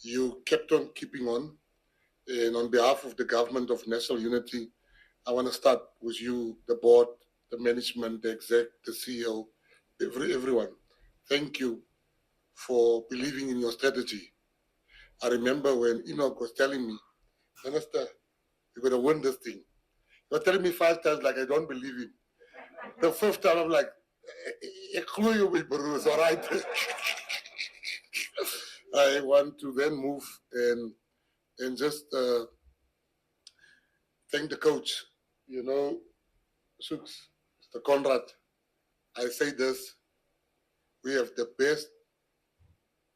You kept on keeping on. And on behalf of the government of national unity, I want to start with you, the board, the management, the exec, the CEO, everyone. Thank you for believing in your strategy. I remember when Enoch was telling me, Minister, you're going to win this thing. He was telling me 5 times, like, I don't believe him. The 5th time, I'm like, all right. I want to then move and just thank the coach. You know, Shooks, Mr. Conrad, I say this, we have the best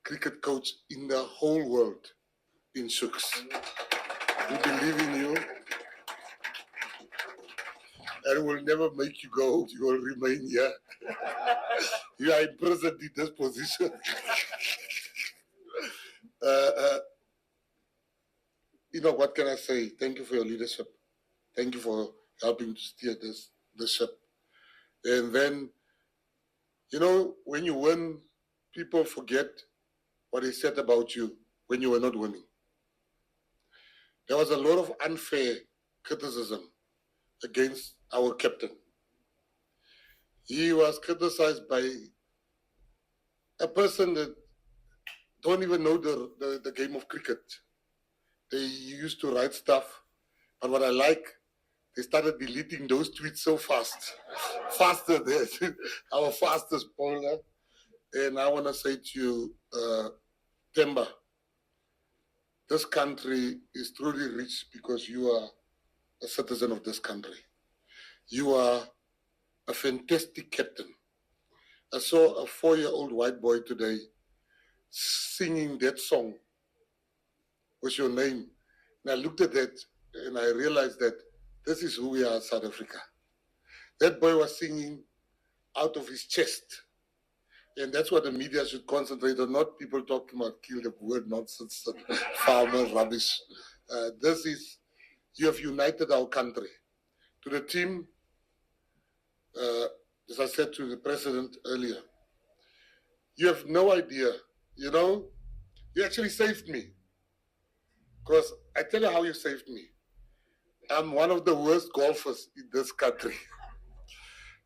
cricket coach in the whole world in Shooks. We believe in you, and we'll never make you go. You will remain here. You are imprisoned in this position. What can I say? Thank you for your leadership. Thank you for helping to steer this ship. And then, when you win, people forget what they said about you when you were not winning. There was a lot of unfair criticism against our captain. He was criticized by a person that don't even know the game of cricket. They used to write stuff, but what I like, they started deleting those tweets so fast, faster than our fastest bowler. And I want to say to you, Themba, this country is truly rich because you are a citizen of this country. You are a fantastic captain. I saw a 4-year-old white boy today singing that song with your name. And I looked at that and I realized that this is who we are, South Africa. That boy was singing out of his chest. And that's what the media should concentrate on, not people talking about kill the word nonsense, farmer rubbish. You have united our country. To the team, as I said to the president earlier, you have no idea, you actually saved me. Because I tell you how you saved me. I'm one of the worst golfers in this country.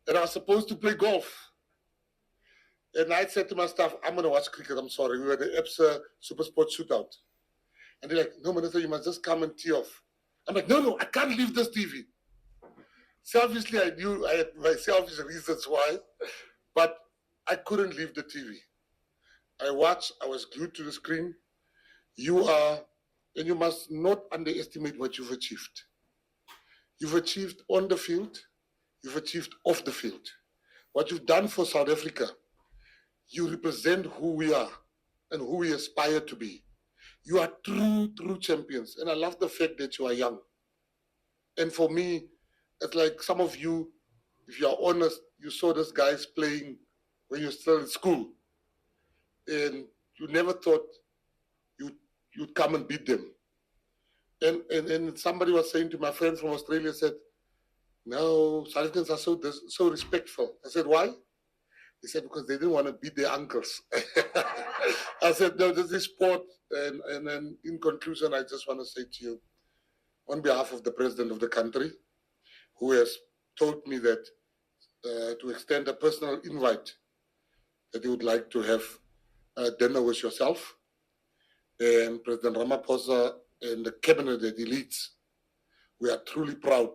And I was supposed to play golf. And I said to my staff, I'm going to watch cricket, I'm sorry. We were at the EPSA Super Sports Shootout. And they're like, no, Minister, you must just come and tee off. I'm like, no, I can't leave this TV. Selfishly, I knew I had my selfish reasons why, but I couldn't leave the TV. I watched, I was glued to the screen. And you must not underestimate what you've achieved. You've achieved on the field, you've achieved off the field. What you've done for South Africa, you represent who we are and who we aspire to be. You are true champions. And I love the fact that you are young. And for me, it's like some of you, if you are honest, you saw these guys playing when you're still in school. And you never thought you'd come and beat them. And somebody was saying to my friend from Australia, said, no, South Africans are so respectful. I said, why? He said, because they didn't want to beat their uncles. I said, no, this is sport. And then in conclusion, I just want to say to you, on behalf of the president of the country, who has told me that to extend a personal invite, that he would like to have dinner with yourself and President Ramaphosa and the cabinet that he leads. We are truly proud.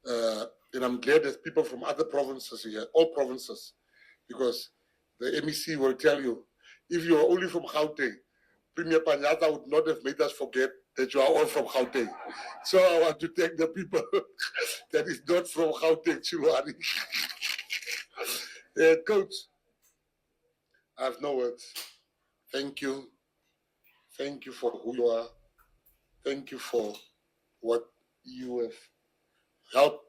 And I'm glad there's people from other provinces here, all provinces, because the MEC will tell you, if you are only from Gauteng, Premier Panyata would not have made us forget that you are all from Gauteng. So I want to thank the people that is not from Gauteng, Chilwani. Coach, I have no words. Thank you. Thank you for who you are. Thank you for what you have helped.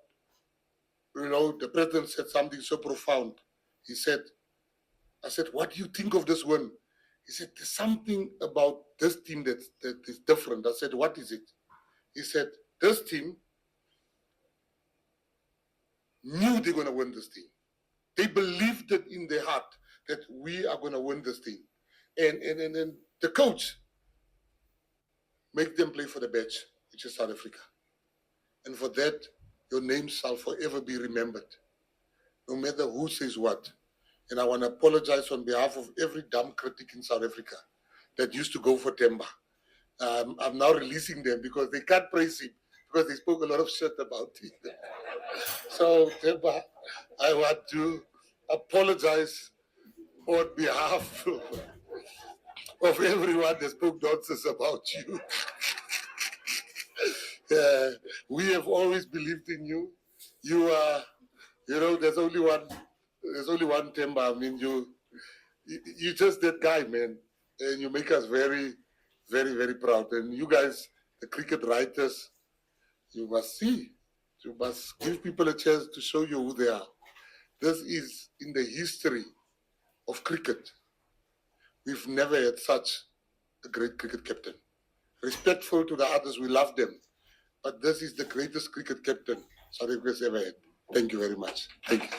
The president said something so profound. He said, I said, what do you think of this win? He said, there's something about this team that is different. I said, what is it? He said, this team knew they're going to win this team. They believed it in their heart that we are going to win this team. And the coach, make them play for the badge, which is South Africa. And for that, your name shall forever be remembered, no matter who says what. And I want to apologize on behalf of every dumb critic in South Africa that used to go for Temba. I'm now releasing them because they can't praise him because they spoke a lot of shit about him. So, Temba, I want to apologize on behalf of everyone that spoke nonsense about you. We have always believed in you. You are, there's only one Temba. I mean, you're just that guy, man. And you make us very, very, very proud. And you guys, the cricket writers, you must give people a chance to show you who they are. This is in the history of cricket. We've never had such a great cricket captain. Respectful to the others, we love them. But this is the greatest cricket captain South Africa has ever had. Thank you very much. Thank you.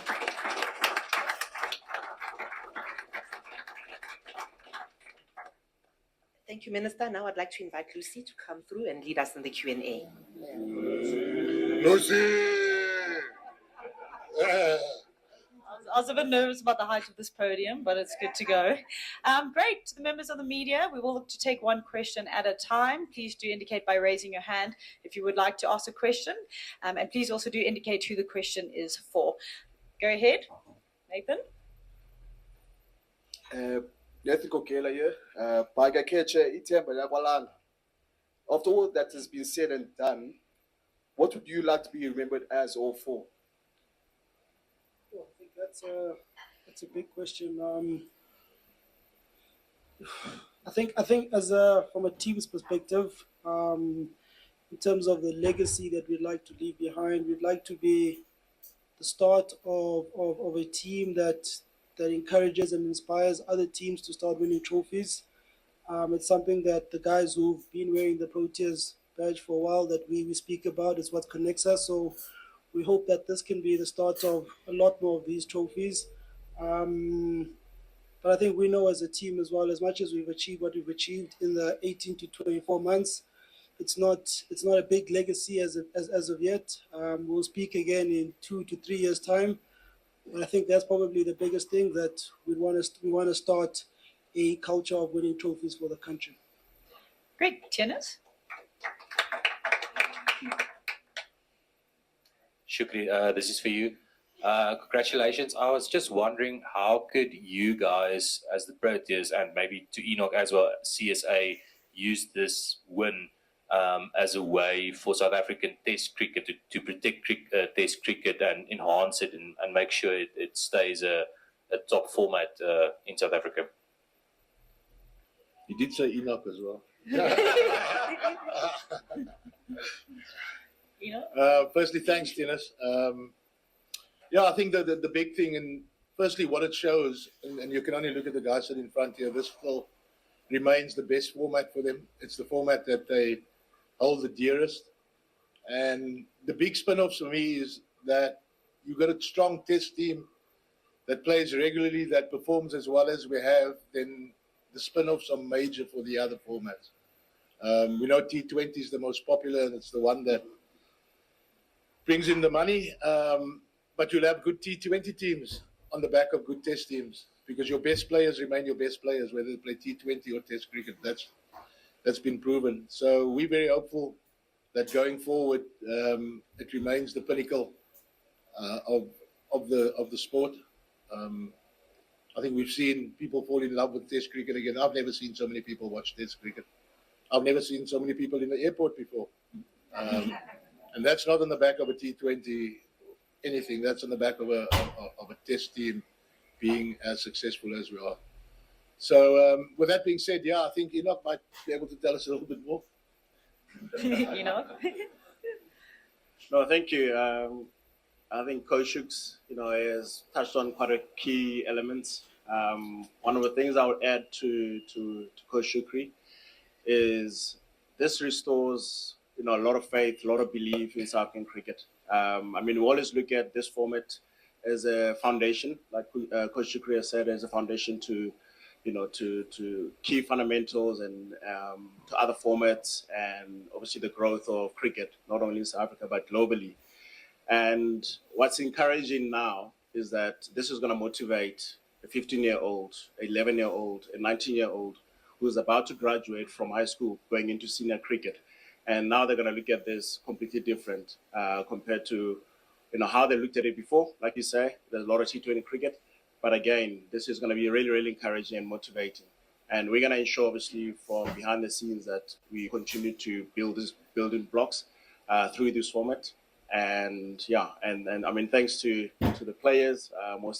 Thank you, Minister. Now I'd like to invite Lucy to come through and lead us in the Q&A. Lucy! I was a bit nervous about the height of this podium, but it's good to go. Great. To the members of the media, we will look to take one question at a time. Please do indicate by raising your hand if you would like to ask a question. And please also do indicate who the question is for. Go ahead, Nathan. Nathan Kokela here. After all that has been said and done, what would you like to be remembered as or for? Well, I think that's a big question. I think as from a team's perspective, in terms of the legacy that we'd like to leave behind, we'd like to be the start of a team that encourages and inspires other teams to start winning trophies. It's something that the guys who've been wearing the Proteas badge for a while that we speak about is what connects us. So we hope that this can be the start of a lot more of these trophies. But I think we know as a team as well, as much as we've achieved what we've achieved in the 18 to 24 months, it's not a big legacy as of yet. We'll speak again in 2 to 3 years' time. And I think that's probably the biggest thing, that we want to start a culture of winning trophies for the country. Great. Tennis. Shukri, this is for you. Congratulations. I was just wondering, how could you guys, as the Proteas, and maybe to Enoch as well, CSA, use this win as a way for South African Test cricket to protect Test cricket and enhance it and make sure it stays a top format in South Africa? You did say Enoch as well. Firstly, thanks, Dennis. I think the big thing, and firstly, what it shows, and you can only look at the guys sitting in front here, this still remains the best format for them. It's the format that they hold the dearest. And the big spin-offs for me is that you've got a strong test team that plays regularly, that performs as well as we have, then the spin-offs are major for the other formats. We know T20 is the most popular, and it's the one that brings in the money. But you'll have good T20 teams on the back of good test teams, because your best players remain your best players, whether they play T20 or test cricket. That's been proven. So we're very hopeful that going forward, it remains the pinnacle of the sport. I think we've seen people fall in love with test cricket again. I've never seen so many people watch test cricket. I've never seen so many people in the airport before. And that's not on the back of a T20 anything. That's on the back of a test team being as successful as we are. So with that being said, I think Enoch might be able to tell us a little bit more. Enoch. No, thank you. I think Coach Shooks, has touched on quite a key elements. One of the things I would add to Coach Shukri is this restores, a lot of faith, a lot of belief in South African cricket. We always look at this format as a foundation, like Coach Shukri has said, as a foundation to to key fundamentals and to other formats, and obviously the growth of cricket, not only in South Africa but globally. And what's encouraging now is that this is going to motivate a 15-year-old, 11-year-old, a 19-year-old who's about to graduate from high school going into senior cricket. And now they're going to look at this completely different compared to how they looked at it before. Like you say, there's a lot of T20 cricket. But again, this is going to be really, really encouraging and motivating. And we're going to ensure, obviously, from behind the scenes that we continue to build these building blocks through this format. And yeah, and I mean, thanks to the players, most